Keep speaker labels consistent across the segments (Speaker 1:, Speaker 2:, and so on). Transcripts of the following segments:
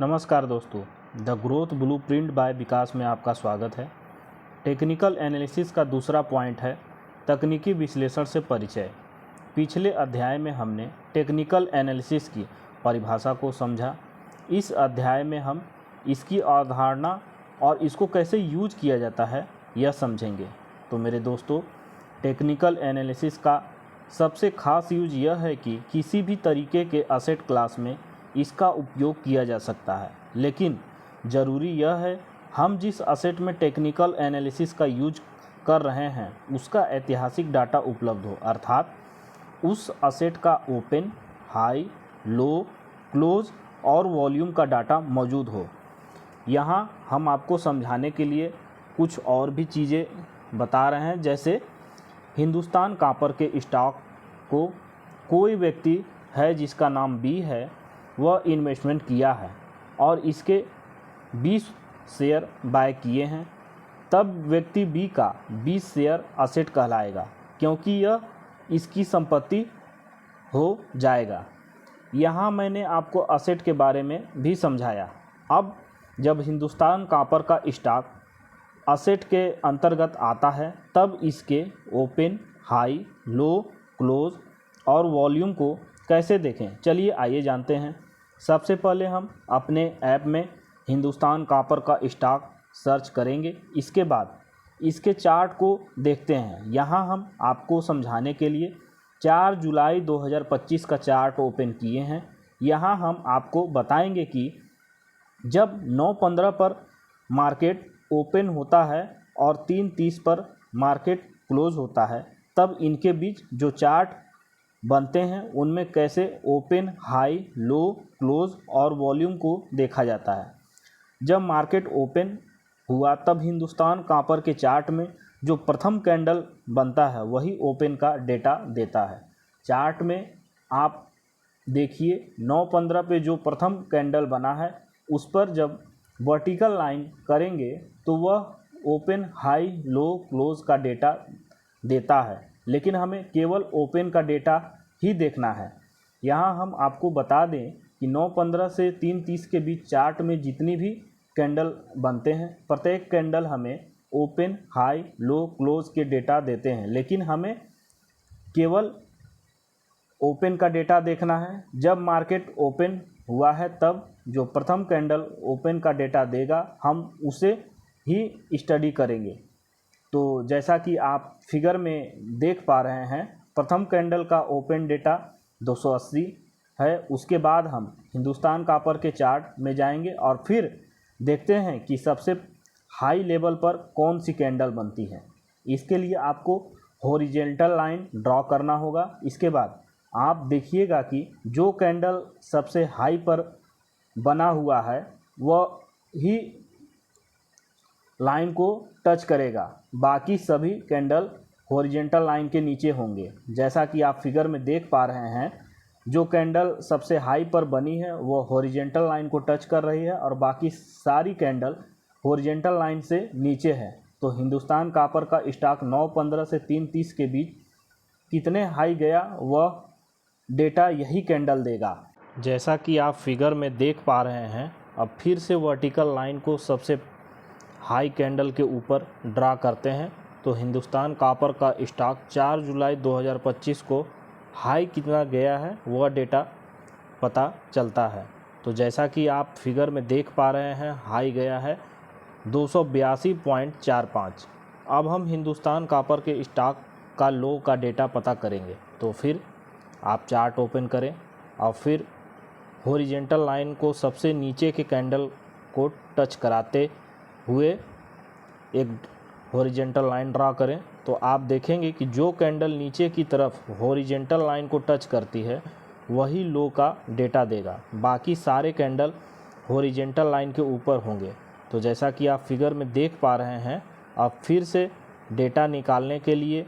Speaker 1: नमस्कार दोस्तों, the growth blueprint bye विकास में आपका स्वागत है। टेक्निकल एनालिसिस का दूसरा पॉइंट है तकनीकी विश्लेषण से परिचय। पिछले अध्याय में हमने टेक्निकल एनालिसिस की परिभाषा को समझा। इस अध्याय में हम इसकी अवधारणा और इसको कैसे यूज किया जाता है यह समझेंगे। तो मेरे दोस्तों, टेक्निकल एनालिसिस का सबसे खास यूज यह है कि किसी भी तरीके के असेट क्लास में इसका उपयोग किया जा सकता है, लेकिन ज़रूरी यह है हम जिस असेट में टेक्निकल एनालिसिस का यूज कर रहे हैं उसका ऐतिहासिक डाटा उपलब्ध हो, अर्थात उस असेट का ओपन, हाई, लो, क्लोज और वॉल्यूम का डाटा मौजूद हो। यहाँ हम आपको समझाने के लिए कुछ और भी चीज़ें बता रहे हैं, जैसे हिंदुस्तान कॉपर के स्टॉक को कोई व्यक्ति है जिसका नाम बी है, वह इन्वेस्टमेंट किया है और इसके 20 शेयर बाय किए हैं, तब व्यक्ति बी का 20 शेयर असेट कहलाएगा, क्योंकि यह इसकी संपत्ति हो जाएगा। यहाँ मैंने आपको असेट के बारे में भी समझाया। अब जब हिंदुस्तान कॉपर का स्टॉक असेट के अंतर्गत आता है, तब इसके ओपन, हाई, लो, क्लोज और वॉल्यूम को कैसे देखें, चलिए आइए जानते हैं। सबसे पहले हम अपने ऐप में हिंदुस्तान कॉपर का स्टॉक सर्च करेंगे। इसके बाद इसके चार्ट को देखते हैं। यहाँ हम आपको समझाने के लिए 4 जुलाई 2025 का चार्ट ओपन किए हैं। यहाँ हम आपको बताएंगे कि जब 9:15 पर मार्केट ओपन होता है और 3:30 पर मार्केट क्लोज होता है, तब इनके बीच जो चार्ट बनते हैं उनमें कैसे ओपन, हाई, लो, क्लोज और वॉल्यूम को देखा जाता है। जब मार्केट ओपन हुआ तब हिंदुस्तान कॉपर के चार्ट में जो प्रथम कैंडल बनता है वही ओपन का डेटा देता है। चार्ट में आप देखिए 9:15 पे जो प्रथम कैंडल बना है उस पर जब वर्टिकल लाइन करेंगे तो वह ओपन, हाई, लो, क्लोज का डेटा देता है, लेकिन हमें केवल ओपन का डेटा ही देखना है। यहाँ हम आपको बता दें कि 9:15 से 3:30 के बीच चार्ट में जितनी भी कैंडल बनते हैं, प्रत्येक कैंडल हमें ओपन, हाई, लो, क्लोज के डेटा देते हैं, लेकिन हमें केवल ओपन का डेटा देखना है। जब मार्केट ओपन हुआ है तब जो प्रथम कैंडल ओपन का डेटा देगा हम उसे ही स्टडी करेंगे। तो जैसा कि आप फिगर में देख पा रहे हैं, प्रथम कैंडल का ओपन डेटा 280 है। उसके बाद हम हिंदुस्तान कॉपर के चार्ट में जाएंगे और फिर देखते हैं कि सबसे हाई लेवल पर कौन सी कैंडल बनती है। इसके लिए आपको हॉरिजॉन्टल लाइन ड्रॉ करना होगा। इसके बाद आप देखिएगा कि जो कैंडल सबसे हाई पर बना हुआ है वह ही लाइन को टच करेगा, बाकी सभी कैंडल हॉरिजॉन्टल लाइन के नीचे होंगे। जैसा कि आप फिगर में देख पा रहे हैं, जो कैंडल सबसे हाई पर बनी है वो हॉरिजॉन्टल लाइन को टच कर रही है और बाकी सारी कैंडल हॉरिजॉन्टल लाइन से नीचे है। तो हिंदुस्तान कॉपर का स्टॉक 9:15 से 3:30 के बीच कितने हाई गया वह डेटा यही कैंडल देगा। जैसा कि आप फिगर में देख पा रहे हैं, अब फिर से वर्टिकल लाइन को सबसे हाई कैंडल के ऊपर ड्रा करते हैं। तो हिंदुस्तान कॉपर का स्टॉक 4 जुलाई 2025 को हाई कितना गया है वह डेटा पता चलता है। तो जैसा कि आप फिगर में देख पा रहे हैं, हाई गया है 282.45। अब हम हिंदुस्तान कॉपर के स्टॉक का लो का डेटा पता करेंगे। तो फिर आप चार्ट ओपन करें और फिर हॉरिजॉन्टल लाइन को सबसे नीचे के कैंडल को टच कराते हुए एक हॉरिजॉन्टल लाइन ड्रा करें। तो आप देखेंगे कि जो कैंडल नीचे की तरफ हॉरिजॉन्टल लाइन को टच करती है वही लो का डेटा देगा, बाकी सारे कैंडल हॉरिजॉन्टल लाइन के ऊपर होंगे। तो जैसा कि आप फिगर में देख पा रहे हैं, अब फिर से डेटा निकालने के लिए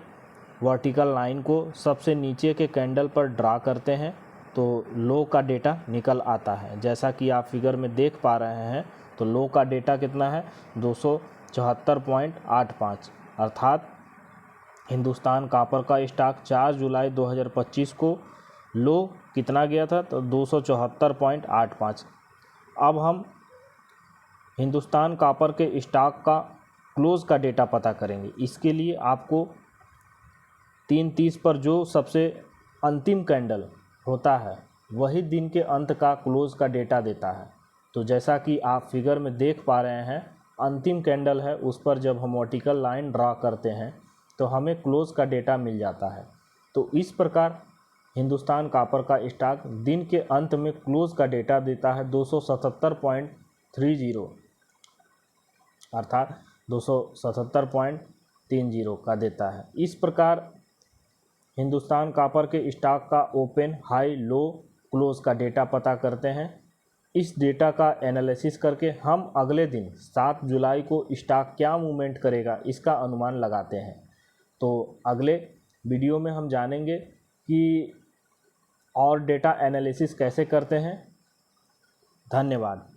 Speaker 1: वर्टिकल लाइन को सबसे नीचे के कैंडल पर ड्रा करते हैं तो लो का डेटा निकल आता है। जैसा कि आप फिगर में देख पा रहे हैं, तो लो का डेटा कितना है 274.85, अर्थात हिंदुस्तान कॉपर का स्टॉक 4 जुलाई 2025 को लो कितना गया था, तो 274.85। अब हम हिंदुस्तान कॉपर के स्टॉक का क्लोज़ का डेटा पता करेंगे। इसके लिए आपको 3:30 पर जो सबसे अंतिम कैंडल होता है वही दिन के अंत का क्लोज़ का डेटा देता है। तो जैसा कि आप फिगर में देख पा रहे हैं, अंतिम कैंडल है, उस पर जब हम वर्टिकल लाइन ड्रा करते हैं तो हमें क्लोज़ का डेटा मिल जाता है। तो इस प्रकार हिंदुस्तान कॉपर का स्टॉक दिन के अंत में क्लोज़ का डेटा देता है 277.30 अर्थात 277.30 का देता है। इस प्रकार हिंदुस्तान कॉपर के स्टॉक का ओपन, हाई, लो, क्लोज़ का डेटा पता करते हैं। इस डेटा का एनालिसिस करके हम अगले दिन 7 जुलाई को स्टॉक क्या मूवमेंट करेगा इसका अनुमान लगाते हैं। तो अगले वीडियो में हम जानेंगे कि और डेटा एनालिसिस कैसे करते हैं। धन्यवाद।